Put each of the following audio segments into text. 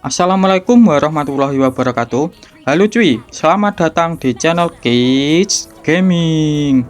Assalamualaikum warahmatullahi wabarakatuh. Halo cuy, selamat datang di channel Kids Gaming.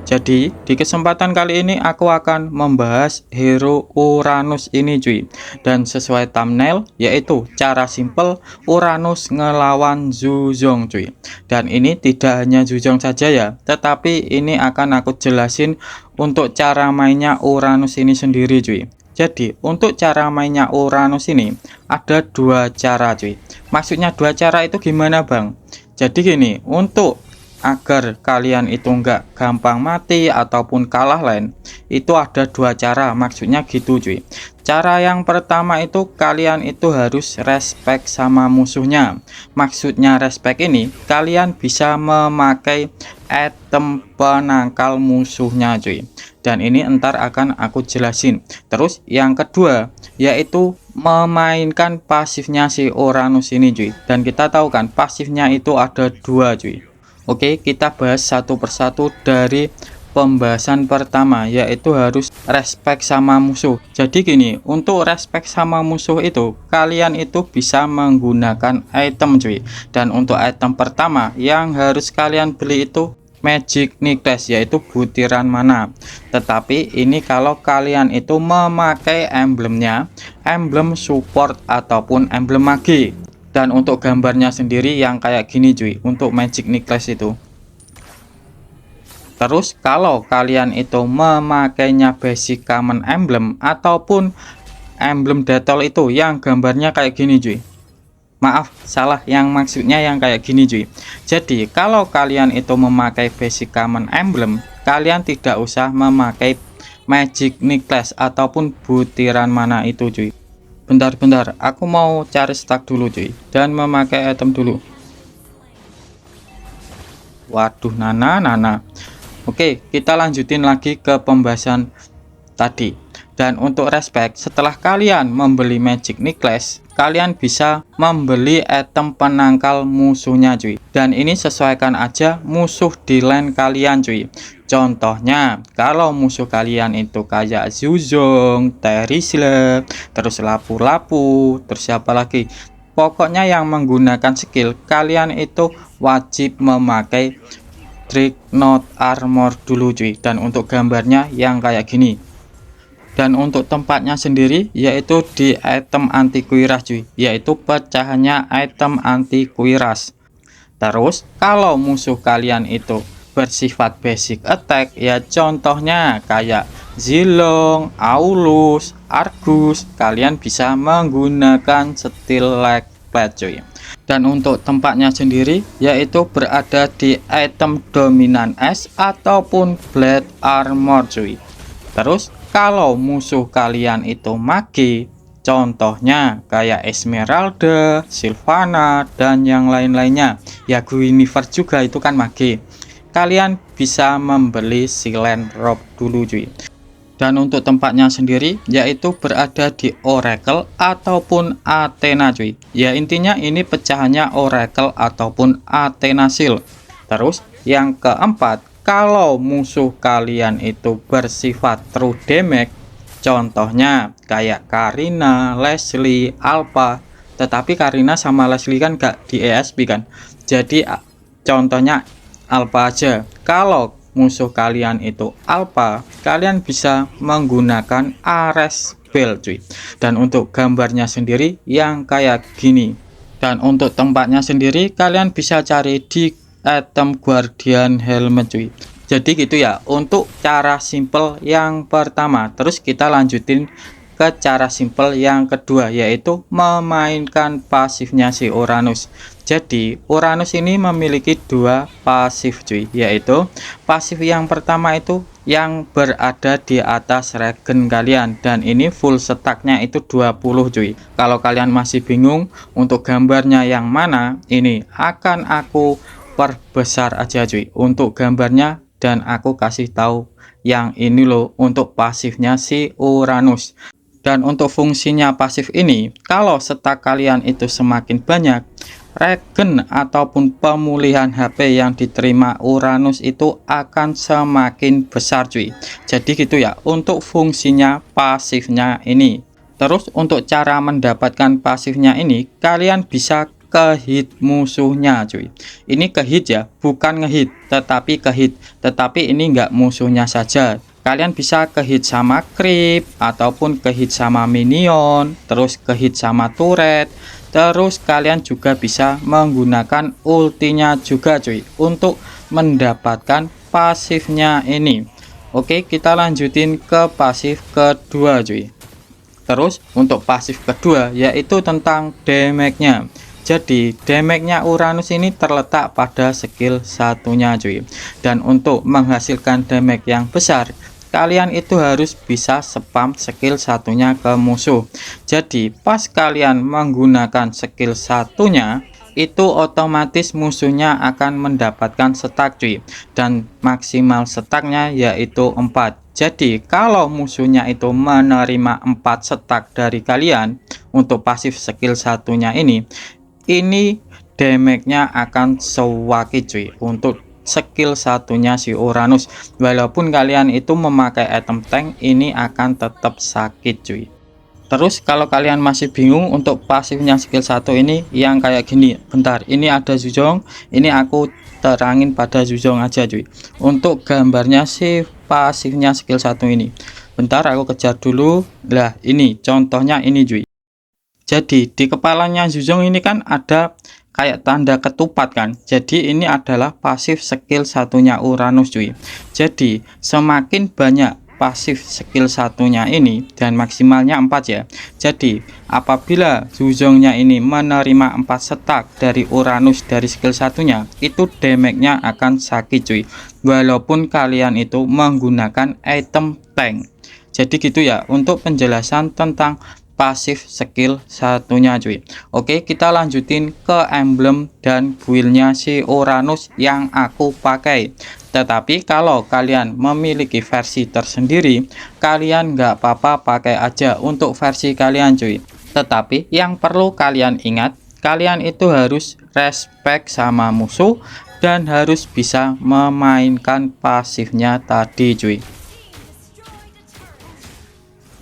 Jadi di kesempatan kali ini aku akan membahas hero Uranus ini cuy. Dan sesuai thumbnail, yaitu cara simple Uranus ngelawan Zhuzong cuy. Dan ini tidak hanya Zhuzong saja ya, tetapi ini akan aku jelasin untuk cara mainnya Uranus ini sendiri cuy. Jadi untuk cara mainnya Uranus ini ada dua cara cuy. Maksudnya dua cara itu gimana bang? Jadi gini, untuk agar kalian itu enggak gampang mati ataupun kalah lane, itu ada dua cara, maksudnya gitu cuy. Cara yang pertama itu kalian itu harus respect sama musuhnya. Maksudnya respect ini kalian bisa memakai item penangkal musuhnya cuy. Dan ini entar akan aku jelasin. Terus yang kedua yaitu memainkan pasifnya si Uranus ini cuy. Dan kita tahu kan pasifnya itu ada dua cuy. Oke, kita bahas satu persatu dari pembahasan pertama, yaitu harus respect sama musuh. Jadi gini, untuk respect sama musuh itu kalian itu bisa menggunakan item cuy. Dan untuk item pertama yang harus kalian beli itu Magic Necklace, yaitu butiran mana. Tetapi ini kalau kalian itu memakai emblemnya, emblem support ataupun emblem magi. Dan untuk gambarnya sendiri yang kayak gini cuy, untuk Magic Necklace itu. Terus kalau kalian itu memakainya basic common emblem ataupun emblem detol itu yang gambarnya kayak gini cuy. Maaf, salah, yang maksudnya yang kayak gini cuy. Jadi kalau kalian itu memakai basic common emblem, kalian tidak usah memakai Magic Necklace ataupun butiran mana itu cuy. Bentar, aku mau cari stack dulu cuy, dan memakai item dulu. Waduh, nana. Oke, kita lanjutin lagi ke pembahasan tadi. Dan untuk respect, setelah kalian membeli Magic Necklace, kalian bisa membeli item penangkal musuhnya cuy. Dan ini sesuaikan aja musuh di lane kalian cuy. Contohnya kalau musuh kalian itu kayak Zhuzong, Terisla, terus Lapu-Lapu, terus siapa lagi, pokoknya yang menggunakan skill, kalian itu wajib memakai Dreadnought Armor dulu cuy. Dan untuk gambarnya yang kayak gini. Dan untuk tempatnya sendiri yaitu di item anti kuiras cuy, yaitu pecahannya item anti kuiras. Terus kalau musuh kalian itu bersifat basic attack, ya contohnya kayak Zilong, Aulus, Argus, kalian bisa menggunakan steel leg plate cuy. Dan untuk tempatnya sendiri yaitu berada di item dominan es ataupun blade armor cuy. Terus kalau musuh kalian itu magi, contohnya kayak Esmeralda, Sylvana, dan yang lain-lainnya, ya Guinevere juga itu kan magi, kalian bisa membeli Silent Robe dulu cuy. Dan untuk tempatnya sendiri yaitu berada di Oracle ataupun Athena cuy. Ya intinya ini pecahannya Oracle ataupun Athena Shield. Terus yang keempat, kalau musuh kalian itu bersifat true damage, contohnya kayak Karina, Leslie, Alpha, tetapi Karina sama Leslie kan gak di ESP kan, jadi contohnya Alpha aja. Kalau musuh kalian itu Alpha, kalian bisa menggunakan Ares Bell cuy. Dan untuk gambarnya sendiri yang kayak gini. Dan untuk tempatnya sendiri kalian bisa cari di item Guardian Helmet cuy. Jadi gitu ya untuk cara simple yang pertama. Terus kita lanjutin ke cara simple yang kedua, yaitu memainkan pasifnya si Uranus. Jadi Uranus ini memiliki dua pasif cuy, yaitu pasif yang pertama itu yang berada di atas regen kalian, dan ini full stacknya itu 20 cuy. Kalau kalian masih bingung untuk gambarnya yang mana, ini akan aku perbesar aja cuy untuk gambarnya, dan aku kasih tahu yang ini loh untuk pasifnya si Uranus. Dan untuk fungsinya pasif ini, kalau stack kalian itu semakin banyak, regen ataupun pemulihan HP yang diterima Uranus itu akan semakin besar cuy. Jadi gitu ya untuk fungsinya pasifnya ini. Terus untuk cara mendapatkan pasifnya ini, kalian bisa ke hit musuhnya cuy. Ini ke hit ya, bukan ngehit tetapi ke hit. Tetapi ini enggak musuhnya saja, kalian bisa ke hit sama creep ataupun ke hit sama minion, terus ke hit sama turret. Terus kalian juga bisa menggunakan ultinya juga cuy untuk mendapatkan pasifnya ini. Oke, kita lanjutin ke pasif kedua cuy. Terus untuk pasif kedua yaitu tentang damage-nya. Jadi damage-nya Uranus ini terletak pada skill satunya cuy. Dan untuk menghasilkan damage yang besar, kalian itu harus bisa spam skill satunya ke musuh. Jadi pas kalian menggunakan skill satunya, itu otomatis musuhnya akan mendapatkan stack cuy, dan maksimal stacknya yaitu 4. Jadi kalau musuhnya itu menerima 4 stack dari kalian untuk pasif skill satunya ini damage-nya akan sewakit cuy untuk skill satunya si Uranus. Walaupun kalian itu memakai item tank, ini akan tetap sakit cuy. Terus kalau kalian masih bingung untuk pasifnya skill 1 ini yang kayak gini, bentar, ini ada Zhuzong, ini aku terangin pada Zhuzong aja cuy. Untuk gambarnya sih pasifnya skill 1 ini, bentar aku kejar dulu. Lah ini contohnya ini cuy. Jadi di kepalanya Zhuzong ini kan ada kayak tanda ketupat kan. Jadi ini adalah pasif skill satunya Uranus cuy. Jadi semakin banyak pasif skill satunya ini, dan maksimalnya 4 ya. Jadi apabila Zhuzongnya ini menerima 4 stack dari Uranus dari skill satunya, itu damage-nya akan sakit cuy, walaupun kalian itu menggunakan item tank. Jadi gitu ya untuk penjelasan tentang pasif skill satunya cuy. Oke, kita lanjutin ke emblem dan build-nya si Uranus yang aku pakai. Tetapi kalau kalian memiliki versi tersendiri, kalian nggak apa-apa pakai aja untuk versi kalian cuy. Tetapi yang perlu kalian ingat, kalian itu harus respect sama musuh dan harus bisa memainkan pasifnya tadi cuy.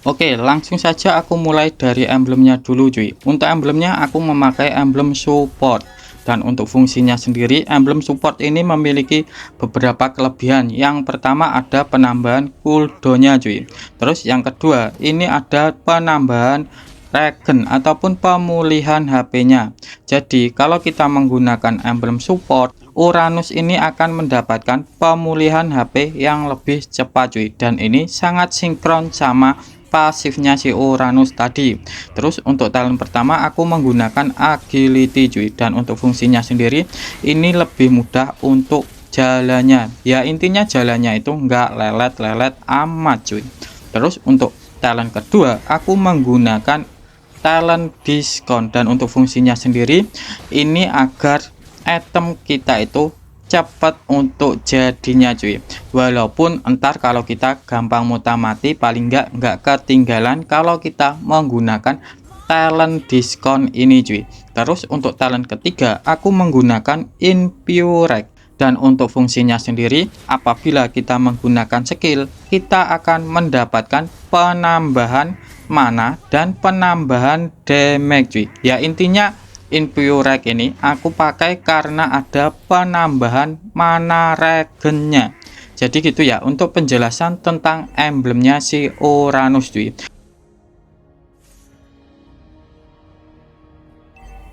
Oke, langsung saja aku mulai dari emblemnya dulu cuy. Untuk emblemnya aku memakai emblem support. Dan untuk fungsinya sendiri, emblem support ini memiliki beberapa kelebihan. Yang pertama ada penambahan cooldown-nya cuy. Terus yang kedua, ini ada penambahan regen ataupun pemulihan HP-nya. Jadi kalau kita menggunakan emblem support, Uranus ini akan mendapatkan pemulihan HP yang lebih cepat cuy. Dan ini sangat sinkron sama pasifnya si Uranus tadi. Terus untuk talent pertama aku menggunakan agility cuy, dan untuk fungsinya sendiri ini lebih mudah untuk jalannya. Ya intinya jalannya itu enggak lelet-lelet amat cuy. Terus untuk talent kedua aku menggunakan talent diskon, dan untuk fungsinya sendiri ini agar item kita itu cepat untuk jadinya cuy. Walaupun entar kalau kita gampang muta mati, paling enggak ketinggalan kalau kita menggunakan talent diskon ini cuy. Terus untuk talent ketiga aku menggunakan Infurek, dan untuk fungsinya sendiri apabila kita menggunakan skill, kita akan mendapatkan penambahan mana dan penambahan damage cuy. Ya intinya Infurek ini aku pakai karena ada penambahan mana regennya. Jadi gitu ya untuk penjelasan tentang emblemnya si Uranus cuy.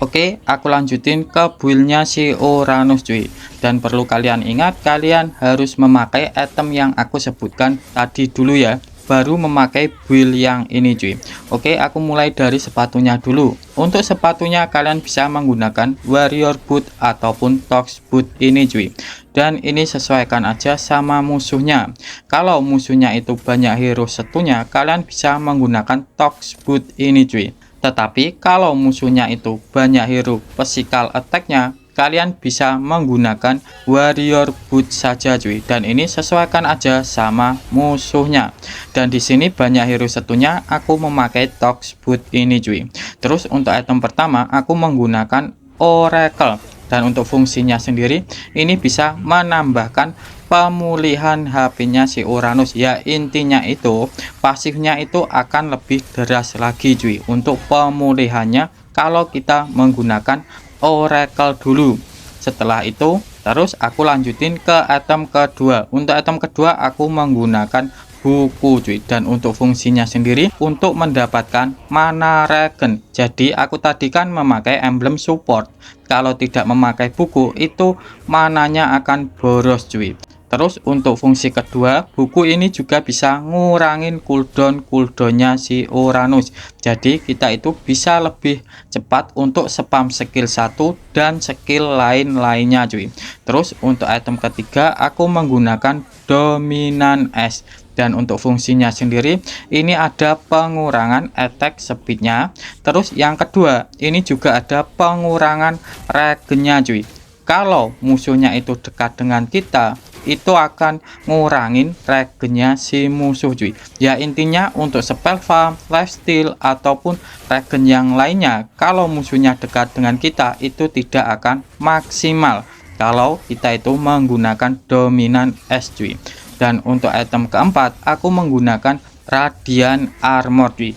Oke, aku lanjutin ke build-nya si Uranus cuy. Dan perlu kalian ingat, kalian harus memakai item yang aku sebutkan tadi dulu ya, baru memakai build yang ini cuy. Oke, aku mulai dari sepatunya dulu. Untuk sepatunya kalian bisa menggunakan warrior boot ataupun tox boot ini cuy, dan ini sesuaikan aja sama musuhnya. Kalau musuhnya itu banyak hero setunya, kalian bisa menggunakan tox boot ini cuy. Tetapi kalau musuhnya itu banyak hero physical attack-nya, kalian bisa menggunakan warrior boot saja cuy, dan ini sesuaikan aja sama musuhnya. Dan di sini banyak hero setunya, aku memakai tox boot ini cuy. Terus untuk item pertama aku menggunakan Oracle. Dan untuk fungsinya sendiri ini bisa menambahkan pemulihan HP-nya si Uranus. Ya intinya itu pasifnya itu akan lebih deras lagi cuy untuk pemulihannya kalau kita menggunakan Oracle dulu. Setelah itu terus aku lanjutin ke item kedua. Untuk item kedua aku menggunakan buku cuy, dan untuk fungsinya sendiri untuk mendapatkan mana regen. Jadi aku tadi kan memakai emblem support, kalau tidak memakai buku itu mananya akan boros cuy. Terus untuk fungsi kedua, buku ini juga bisa ngurangin cooldownnya si Uranus. Jadi kita itu bisa lebih cepat untuk spam skill 1 dan skill lainnya cuy. Terus untuk item ketiga aku menggunakan dominan es. Dan untuk fungsinya sendiri ini ada pengurangan attack speednya. Terus yang kedua ini juga ada pengurangan regennya cuy. Kalau musuhnya itu dekat dengan kita itu akan ngurangin regennya si musuh cuy. Ya intinya untuk spell farm, lifesteal ataupun regen yang lainnya kalau musuhnya dekat dengan kita itu tidak akan maksimal kalau kita itu menggunakan dominan es cuy. Dan untuk item keempat aku menggunakan Radiant Armor cuy.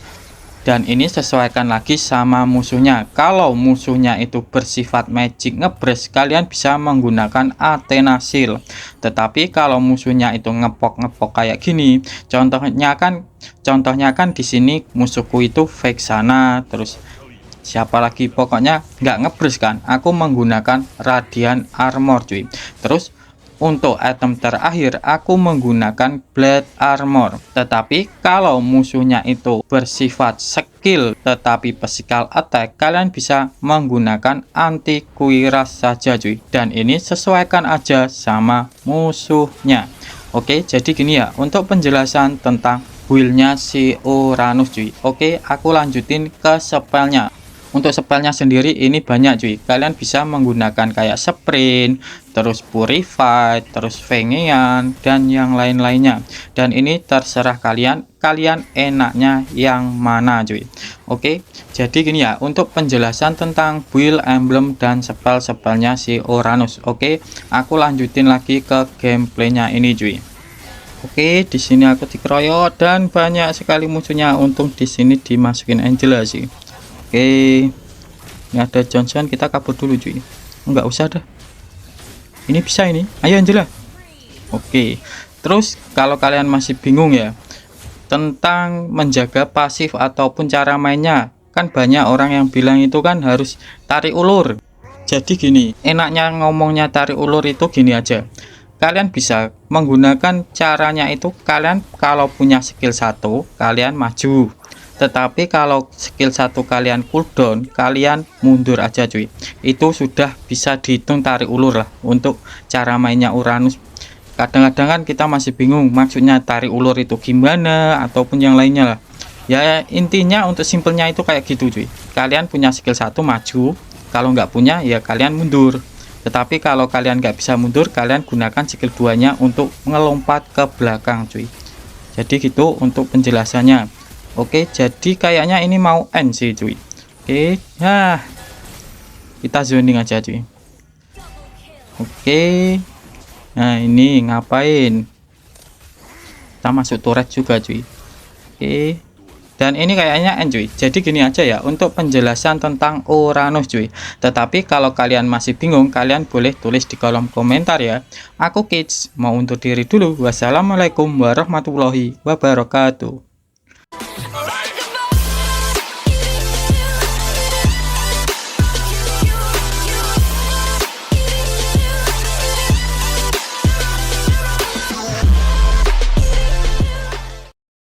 Dan ini sesuaikan lagi sama musuhnya. Kalau musuhnya itu bersifat magic ngebres, kalian bisa menggunakan Athena Shield. Tetapi kalau musuhnya itu ngepok kayak gini, contohnya kan di sini musuhku itu Vexana, terus siapa lagi, pokoknya nggak ngebres kan, aku menggunakan Radiant Armor cuy. Terus untuk item terakhir aku menggunakan Blade Armor. Tetapi kalau musuhnya itu bersifat skill tetapi physical attack, kalian bisa menggunakan anti kuiras saja cuy. Dan ini sesuaikan aja sama musuhnya. Oke, jadi gini ya untuk penjelasan tentang build-nya si Uranus cuy. Oke, aku lanjutin ke spellnya. Untuk spellnya sendiri ini banyak cuy. Kalian bisa menggunakan kayak sprint, terus purify, terus vengean, dan yang lain-lainnya. Dan ini terserah kalian enaknya yang mana cuy. Oke, jadi gini ya untuk penjelasan tentang build, emblem, dan spell-spellnya si Uranus. Oke, aku lanjutin lagi ke gameplaynya ini cuy. Oke, di sini aku dikeroyok dan banyak sekali musuhnya. Untung di sini dimasukin Angela sih. Oke, ini ada Johnson, kita kabur dulu cuy. Enggak usah dah, ini bisa ini, ayo Angela. Oke, terus kalau kalian masih bingung ya tentang menjaga pasif ataupun cara mainnya, kan banyak orang yang bilang itu kan harus tarik ulur. Jadi gini, enaknya ngomongnya tarik ulur itu gini aja. Kalian bisa menggunakan caranya itu, kalian kalau punya skill 1 kalian maju, tetapi kalau skill 1 kalian cooldown, kalian mundur aja cuy. Itu sudah bisa dihitung tarik ulur lah untuk cara mainnya Uranus. Kadang-kadang kan kita masih bingung maksudnya tarik ulur itu gimana ataupun yang lainnya lah. Ya intinya untuk simpelnya itu kayak gitu cuy. Kalian punya skill 1 maju, kalau nggak punya ya kalian mundur. Tetapi kalau kalian nggak bisa mundur, kalian gunakan skill 2 nya untuk ngelompat ke belakang cuy. Jadi gitu untuk penjelasannya. Oke, jadi kayaknya ini mau end sih cuy. Oke, nah kita zoning aja cuy. Oke, nah ini ngapain, kita masuk turret juga cuy. Oke, dan ini kayaknya end cuy. Jadi gini aja ya untuk penjelasan tentang Uranus cuy. Tetapi kalau kalian masih bingung, kalian boleh tulis di kolom komentar ya. Aku Kids mau undur diri dulu. Wassalamualaikum warahmatullahi wabarakatuh.